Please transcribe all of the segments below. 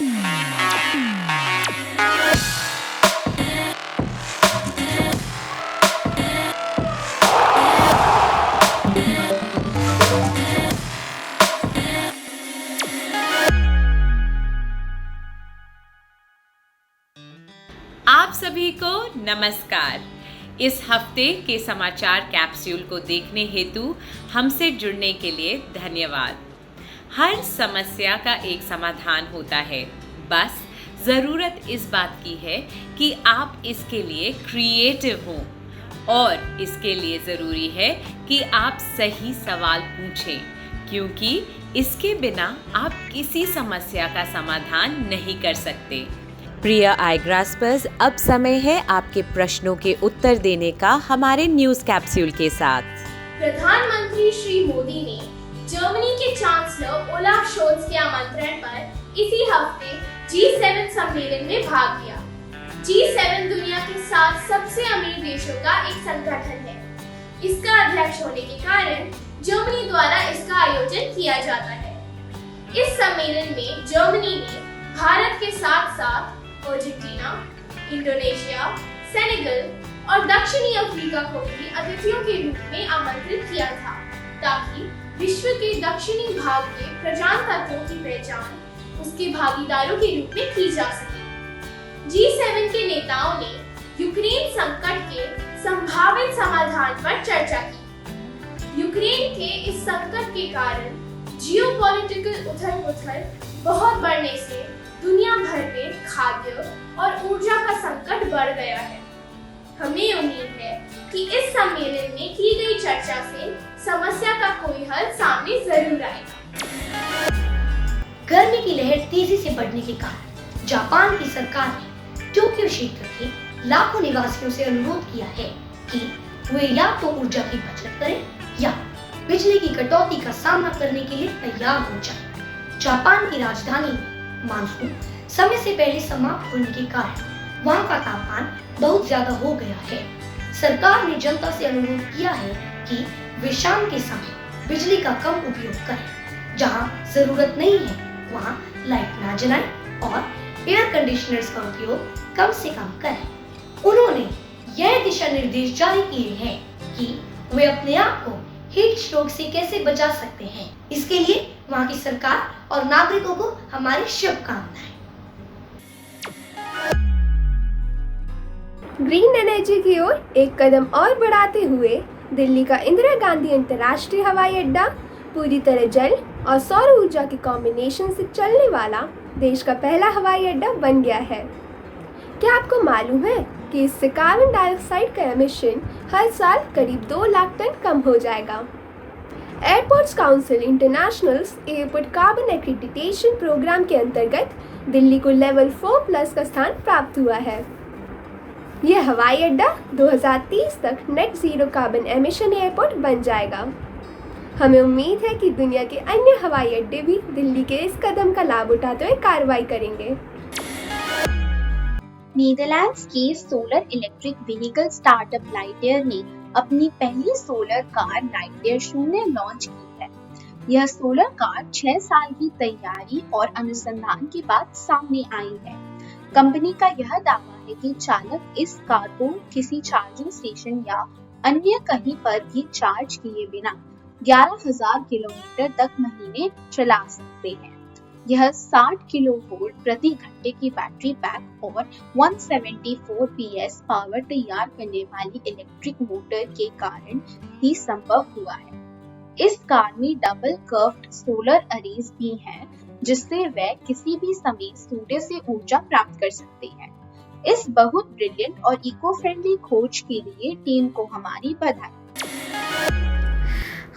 आप सभी को नमस्कार। इस हफ्ते के समाचार कैप्सूल को देखने हेतु हमसे जुड़ने के लिए धन्यवाद। हर समस्या का एक समाधान होता है, बस ज़रूरत इस बात की है कि आप इसके लिए क्रिएटिव हों और इसके लिए ज़रूरी है कि आप सही सवाल पूछें, क्योंकि इसके बिना आप किसी समस्या का समाधान नहीं कर सकते। प्रिय आई ग्रास्पर्स, अब समय है आपके प्रश्नों के उत्तर देने का हमारे न्यूज़ कैप्सूल के साथ। प्रधानमंत्री श्री मोदी ने जर्मनी के चांसलर ओलाफ शोल्ज के आमंत्रण पर इसी हफ्ते G7 सम्मेलन में भाग लिया। G7 दुनिया के 7 सबसे अमीर देशों का एक संगठन है। इसका अध्यक्ष होने के कारण जर्मनी द्वारा इसका आयोजन किया जाता है। इस सम्मेलन में जर्मनी ने भारत के साथ साथ अर्जेंटीना, इंडोनेशिया, सेनेगल और दक्षिणी अफ्रीका को भी अतिथियों के रूप में आमंत्रित किया था, ताकि विश्व के दक्षिणी भाग के प्रजातंत्रों की पहचान उसके भागीदारों के रूप में की जा सके। G7 के नेताओं ने यूक्रेन संकट के संभावित समाधान पर चर्चा की। यूक्रेन के इस संकट के कारण जियोपॉलिटिकल उथल-पुथल बहुत बढ़ने से दुनिया भर में खाद्य और ऊर्जा का संकट बढ़ गया है। हमें उम्मीद है कि इस सम्मेलन में की गई चर्चा से समस्या का कोई हल सामने जरूर आएगा। गर्मी की लहर तेजी से बढ़ने के कारण जापान की सरकार ने टोक्यो क्षेत्र के लाखों निवासियों से अनुरोध किया है कि वे या तो ऊर्जा की बचत करें या बिजली की कटौती का सामना करने के लिए तैयार हो जाएं। जापान की राजधानी मानसून समय से पहले समाप्त होने के कारण वहां का तापमान बहुत ज्यादा हो गया है। सरकार ने जनता से अनुरोध किया है कि वे शाम के समय बिजली का कम उपयोग करें। जहां जरूरत नहीं है वहां लाइट ना जलाएं और एयर कंडीशनर्स का उपयोग कम से कम करें। उन्होंने यह दिशा निर्देश जारी किए हैं कि वे अपने आप को हीट स्ट्रोक से कैसे बचा सकते हैं। इसके लिए वहां की सरकार और नागरिकों को हमारी शुभकामनाएं। ग्रीन एनर्जी की ओर एक कदम और बढ़ाते हुए दिल्ली का इंदिरा गांधी अंतर्राष्ट्रीय हवाई अड्डा पूरी तरह जल और सौर ऊर्जा के कॉम्बिनेशन से चलने वाला देश का पहला हवाई अड्डा बन गया है। क्या आपको मालूम है कि इससे कार्बन डाइऑक्साइड का एमिशन हर साल करीब 2 लाख टन कम हो जाएगा। Airports council international airport carbon accreditation programme के अंतर्गत दिल्ली को लेवल 4+ का स्थान प्राप्त हुआ है। यह हवाई अड्डा 2030 तक net zero carbon emission airport बन जाएगा। हमें उम्मीद है कि दुनिया के अन्य हवाई अड्डे भी दिल्ली के इस कदम का लाभ उठाते हुए कार्रवाई करेंगे। नीदरलैंड्स की सोलर इलेक्ट्रिक व्हीकल स्टार्टअप लाइटयर ने अपनी पहली सोलर कार लाइटयर 0 लॉन्च की है। यह सोलर कार 6 साल की तैयारी और अनुसंधान के बाद सामने आई है। कंपनी का यह दावा है कि चालक इस कार को किसी चार्जिंग स्टेशन या अन्य कहीं पर भी चार्ज किए बिना 11,000 किलोमीटर तक महीने चला सकते हैं। यह 60 किलोवोल्ट प्रति घंटे की बैटरी पैक और 174 PS पावर तैयार करने वाली इलेक्ट्रिक मोटर के कारण ही संभव हुआ है। इस कार में डबल कर्व्ड सोलर अरेज भी हैं, जिससे वे किसी भी समय सूर्य से ऊर्जा प्राप्त कर सकते हैं। इस बहुत ब्रिलियंट और इको फ्रेंडली खोज के लिए टीम को हमारी बधाई।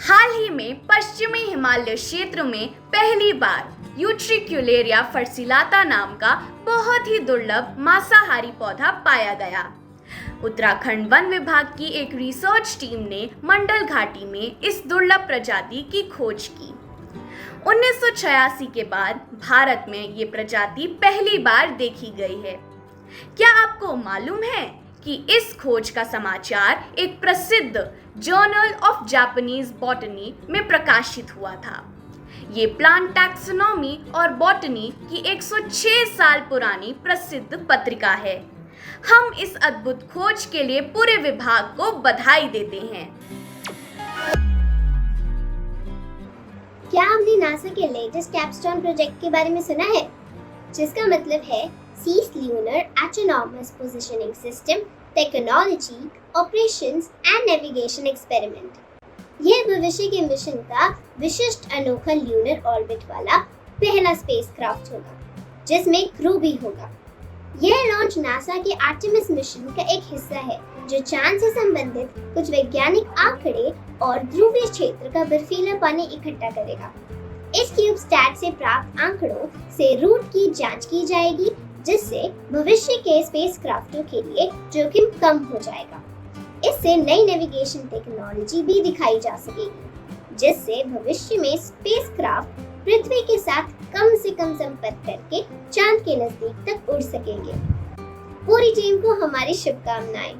हाल ही में पश्चिमी हिमालय क्षेत्र में पहली बार यूट्रिक्युलेरिया फर्सिलाता नाम का बहुत ही दुर्लभ मांसाहारी पौधा पाया गया। उत्तराखंड वन विभाग की एक रिसर्च टीम ने मंडल घाटी में इस दुर्लभ प्रजाति की खोज की। 1986 के बाद भारत में ये प्रजाति पहली बार देखी गई है। क्या आपको मालूम है कि इस खोज का समाचार एक प्रसिद्ध जर्नल ऑफ जापानीज बॉटनी में प्रकाशित हुआ था। ये प्लांट टैक्सोनॉमी और बॉटनी की 106 साल पुरानी प्रसिद्ध पत्रिका है। हम इस अद्भुत खोज के लिए पूरे विभाग को बधाई देते हैं। क्या आपने नासा के लेटेस्ट कैपस्टोन प्रोजेक्ट के बारे में सुना है, जिसका मतलब है सीस lunar autonomous positioning system technology operations and navigation experiment. यह भविष्य के मिशन का विशिष्ट अनोखा ल्यूनर ऑर्बिट वाला पहला स्पेसक्राफ्ट होगा, जिसमें क्रू भी होगा। यह लॉन्च नासा के आर्टेमिस मिशन का एक हिस्सा है, जो चांद से संबंधित कुछ वैज्ञानिक आंकड़े और ध्रुवीय क्षेत्र का बर्फीला पानी इकट्ठा करेगा। इस क्यूबस्टैट से प्राप्त आंकड़ों से रूट की जांच की जाएगी, जिससे भविष्य के स्पेसक्राफ्टों के लिए जोखिम कम हो जाएगा। इससे नई नेविगेशन टेक्नोलॉजी भी दिखाई जा सकेगी, जिससे भविष्य में स्पेसक्राफ्ट पृथ्वी के साथ कम से कम संपर्क करके चांद के नजदीक तक उड़ सकेंगे। पूरी टीम को हमारी शुभकामनाएं।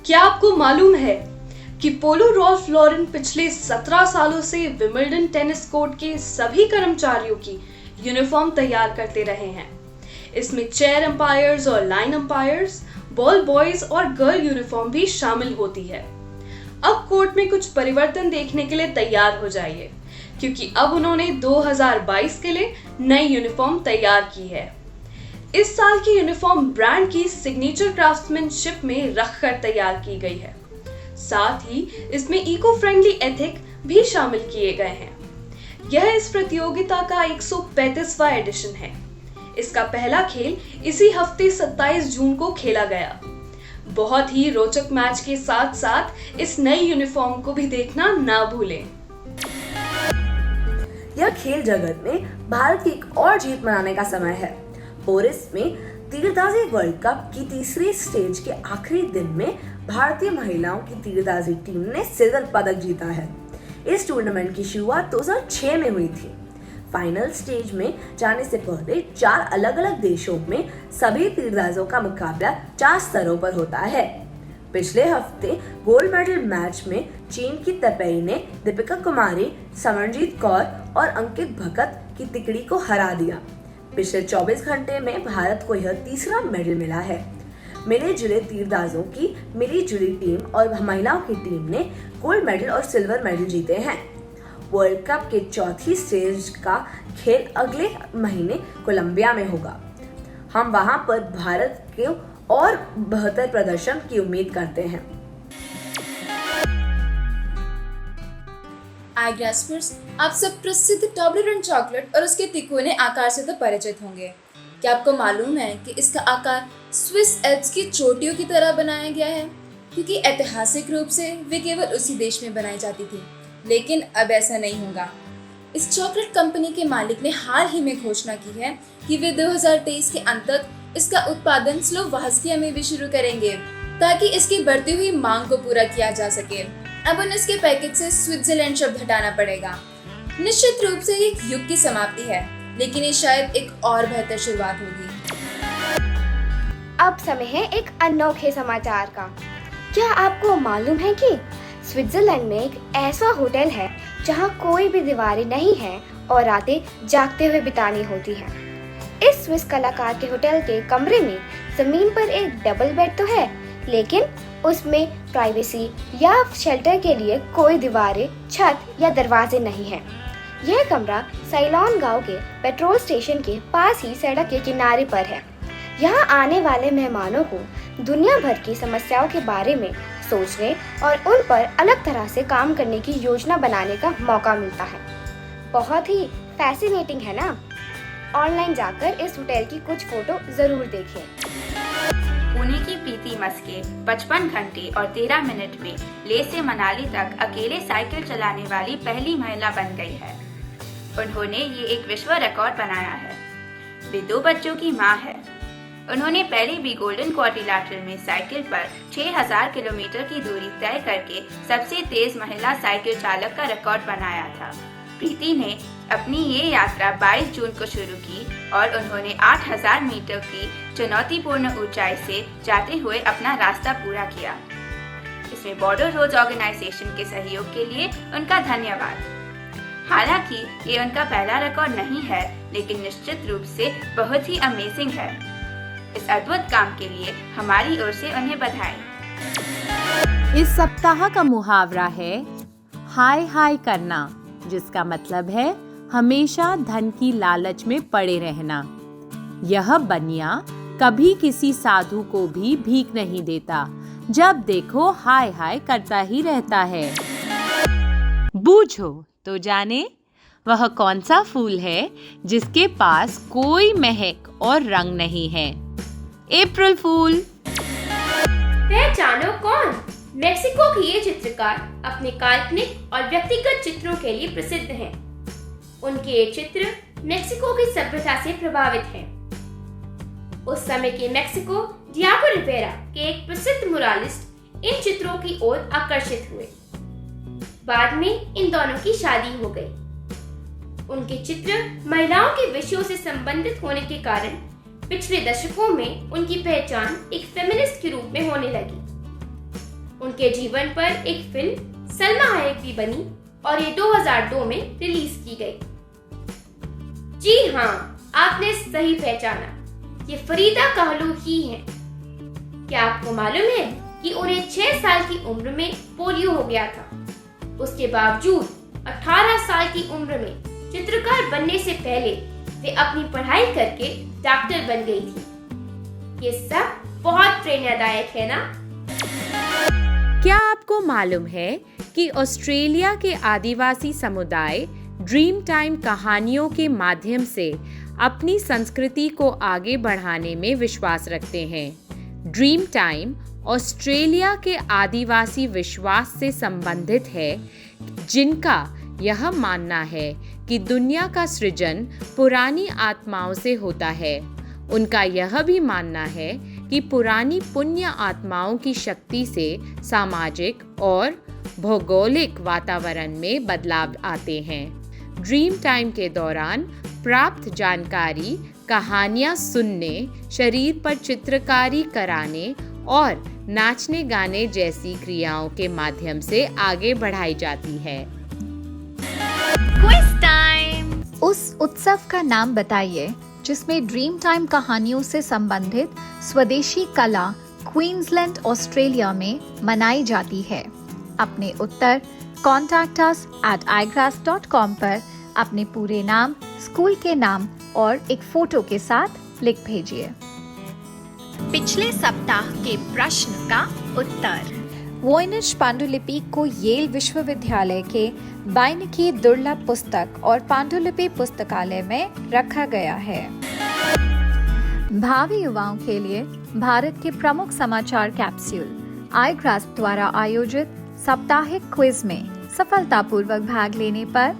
क्या आपको मालूम है कि पोलो रॉल्फ लॉरेन पिछले 17 सालों से विंबलडन टेनिस कोर्ट के सभी कर्मचारियों की यूनिफॉर्म तैयार करते रहे हैं। इसमें चेयर अंपायर्स और लाइन अंपायर्स, बॉल बॉयज और गर्ल यूनिफॉर्म भी शामिल होती है। अब कोर्ट में कुछ परिवर्तन देखने के लिए तैयार हो जाइए, क्योंकि अब उन्होंने 2022 के लिए नई यूनिफॉर्म तैयार की है। इस साल की यूनिफॉर्म ब्रांड की सिग्नेचर क्राफ्ट्समैनशिप में रखकर तैयार की गई है। साथ ही इसमें इको फ्रेंडली एथिक भी शामिल किए गए हैं। यह इस प्रतियोगिता का 135वां एडिशन है। इसका पहला खेल इसी हफ्ते 27 जून को खेला गया। बहुत ही रोचक मैच के साथ साथ इस नई यूनिफॉर्म को भी देखना ना भूलें। यह खेल जगत में भारत की एक और जीत मनाने का समय है। पेरिस में तीरंदाजी वर्ल्ड कप की तीसरी स्टेज के आखिरी दिन में भारतीय महिलाओं की तीरंदाजी टीम ने सिल्वर पदक जीता है। इस टूर्नामेंट की शुरुआत 2006 में हुई थी। फाइनल स्टेज में जाने से पहले 4 अलग अलग देशों में सभी तीरंदाजों का मुकाबला 4 स्तरों पर होता है। पिछले हफ्ते गोल्ड मेडल मैच में चीन की तपेई ने दीपिका कुमारी, समरजीत कौर और अंकित भगत की तिकड़ी को हरा दिया। पिछले 24 घंटे में भारत को यह तीसरा मेडल मिला है। मिले जुले तीरंदाजों की मिली जुली टीम और महिलाओं की टीम ने गोल्ड मेडल और सिल्वर मेडल जीते हैं। वर्ल्ड कप के चौथी स्टेज का खेल अगले महीने कोलंबिया में होगा। हम वहां पर भारत के और बेहतर प्रदर्शन की उम्मीद करते हैं। आईग्रास्पर्स, आप सब प्रसिद्ध टॉबलेरोन चॉकलेट और उसके तिकोने आकार से तो परिचित होंगे। क्या आपको मालूम है कि इसका आकार स्विस एल्प्स की चोटियों की तरह बनाया गया है, क्योंकि ऐतिहासिक रूप से वे केवल उसी देश में बनाई जाती थी। लेकिन अब ऐसा नहीं होगा। इस चॉकलेट कंपनी के मालिक ने हाल ही में घोषणा की है कि वे 2023 के अंत तक इसका उत्पादन स्लोवाकिया में भी शुरू करेंगे, ताकि इसकी बढ़ती हुई मांग को पूरा किया जा सके। अब उन्हें इसके पैकेज से स्विट्जरलैंड शब्द हटाना पड़ेगा। निश्चित रूप से एक युग की समाप्ति है, लेकिन ये शायद एक और बेहतर शुरुआत होगी। अब समय है एक अनोखे समाचार का। क्या आपको मालूम है कि स्विट्जरलैंड में एक ऐसा होटल है जहां कोई भी दीवारें नहीं है और रातें जागते हुए बितानी होती है। इस स्विस कलाकार के होटल के कमरे में जमीन पर एक डबल बेड तो है, लेकिन उसमें प्राइवेसी या शेल्टर के लिए कोई दीवारें, छत या दरवाजे नहीं है। यह कमरा साइलॉन गांव के पेट्रोल स्टेशन के पास ही सड़क के किनारे पर है। यहाँ आने वाले मेहमानों को दुनिया भर की समस्याओं के बारे में सोचने और उन पर अलग तरह से काम करने की योजना बनाने का मौका मिलता है। बहुत ही फैसिनेटिंग है ना? ऑनलाइन जाकर इस होटल की कुछ फोटो जरूर देखें। पुणे की प्रीति मस्के 55 घंटे और 13 मिनट में लेह से मनाली तक अकेले साइकिल चलाने वाली पहली महिला बन गई है। उन्होंने ये एक विश्व रिकॉर्ड बनाया है। वे 2 बच्चों की मां है। उन्होंने पहले भी गोल्डन क्वाड्रिलैटरल में साइकिल पर 6000 किलोमीटर की दूरी तय करके सबसे तेज महिला साइकिल चालक का रिकॉर्ड बनाया था। प्रीति ने अपनी ये यात्रा 22 जून को शुरू की और उन्होंने 8000 मीटर की चुनौतीपूर्ण ऊंचाई से जाते हुए अपना रास्ता पूरा किया। जिसमें बॉर्डर रोज ऑर्गेनाइजेशन के सहयोग के लिए उनका धन्यवाद। हालांकि ये उनका पहला रिकॉर्ड नहीं है, लेकिन निश्चित रूप से बहुत ही अमेजिंग है। इस अद्भुत काम के लिए हमारी ओर से उन्हें बधाई। इस सप्ताह का मुहावरा है हाय हाय करना, जिसका मतलब है हमेशा धन की लालच में पड़े रहना। यह बनिया कभी किसी साधु को भी भीख नहीं देता, जब देखो हाय हाय करता ही रहता है। बूझो तो जाने वह कौन सा फूल है जिसके पास कोई महक और रंग नहीं है। अप्रैल फूल। पहचानो कौन? मेक्सिको के ये चित्रकार अपने काल्पनिक और व्यक्तिगत चित्रों के लिए प्रसिद्ध हैं। उनके ये चित्र मेक्सिको की सभ्यता से प्रभावित हैं। उस समय के मेक्सिको डियागो रिवेरा के एक प्रसिद्ध मुरालिस्ट इन चित्रों की ओर आकर्षित हुए। बाद में इन दोनों की शादी हो गई। उनके चित्र महिलाओं के विषयों से संबंधित होने के कारण पिछले दशकों में उनकी पहचान एक फेमिनिस्ट के रूप में होने लगी। उनके जीवन पर एक फिल्म सलमा हायक भी बनी और ये 2002 में रिलीज की गई। जी हाँ, आपने सही पहचाना, ये फरीदा कहलो ही हैं। क्या आपको मालूम है कि उन्हें 6 साल की उम्र में पोलियो हो गया था? उसके बावजूद 18 साल की उम्र में चित्रकार बनने से पहले वे अपनी पढ़ाई करके डॉक्टर बन गई थी। ये सब बहुत प्रेरणादायक है ना? क्या आपको मालूम है कि ऑस्ट्रेलिया के आदिवासी समुदाय ड्रीम टाइम कहानियों के माध्यम से अपनी संस्कृति को आगे बढ़ाने में विश्वास रखते हैं। ड्रीम टाइम ऑस्ट्रेलिया के आदिवासी विश्वास से संबंधित है, जिनका यह मानना है कि दुनिया का सृजन पुरानी आत्माओं से होता है। उनका यह भी मानना है कि पुरानी पुण्य आत्माओं की शक्ति से सामाजिक और भौगोलिक वातावरण में बदलाव आते हैं। ड्रीम टाइम के दौरान प्राप्त जानकारी कहानियाँ सुनने, शरीर पर चित्रकारी कराने और नाचने गाने जैसी क्रियाओं के माध्यम से आगे बढ़ाई जाती है। Quiz time. उस उत्सव का नाम बताइए जिसमें ड्रीम टाइम कहानियों से संबंधित स्वदेशी कला क्वींसलैंड ऑस्ट्रेलिया में मनाई जाती है। अपने उत्तर contactus@igrass.com पर अपने पूरे नाम, स्कूल के नाम और एक फोटो के साथ लिख भेजिए। पिछले सप्ताह के प्रश्न का उत्तर। वोइनिच पांडुलिपि को येल विश्वविद्यालय के बाइनकी दुर्लभ पुस्तक और पांडुलिपि पुस्तकालय में रखा गया है। भावी युवाओं के लिए भारत के प्रमुख समाचार कैप्सूल आईग्रास द्वारा आयोजित साप्ताहिक क्विज में सफलतापूर्वक भाग लेने पर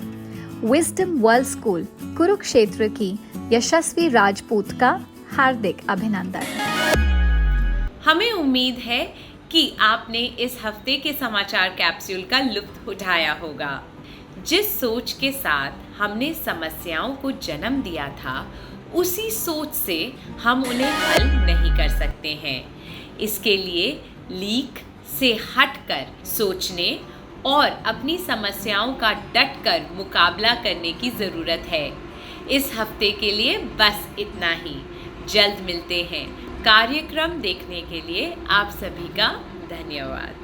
विजडम वर्ल्ड स्कूल कुरुक्षेत्र की यशस्वी राजपूत का हार्दिक अभिनंदन। हमें उम्मीद है कि आपने इस हफ्ते के समाचार कैप्सूल का लुत्फ उठाया होगा। जिस सोच के साथ हमने समस्याओं को जन्म दिया था, उसी सोच से हम उन्हें हल नहीं कर सकते हैं। इसके लिए लीक से हटकर सोचने और अपनी समस्याओं का डटकर मुकाबला करने की ज़रूरत है। इस हफ्ते के लिए बस इतना ही। जल्द मिलते हैं। कार्यक्रम देखने के लिए आप सभी का धन्यवाद।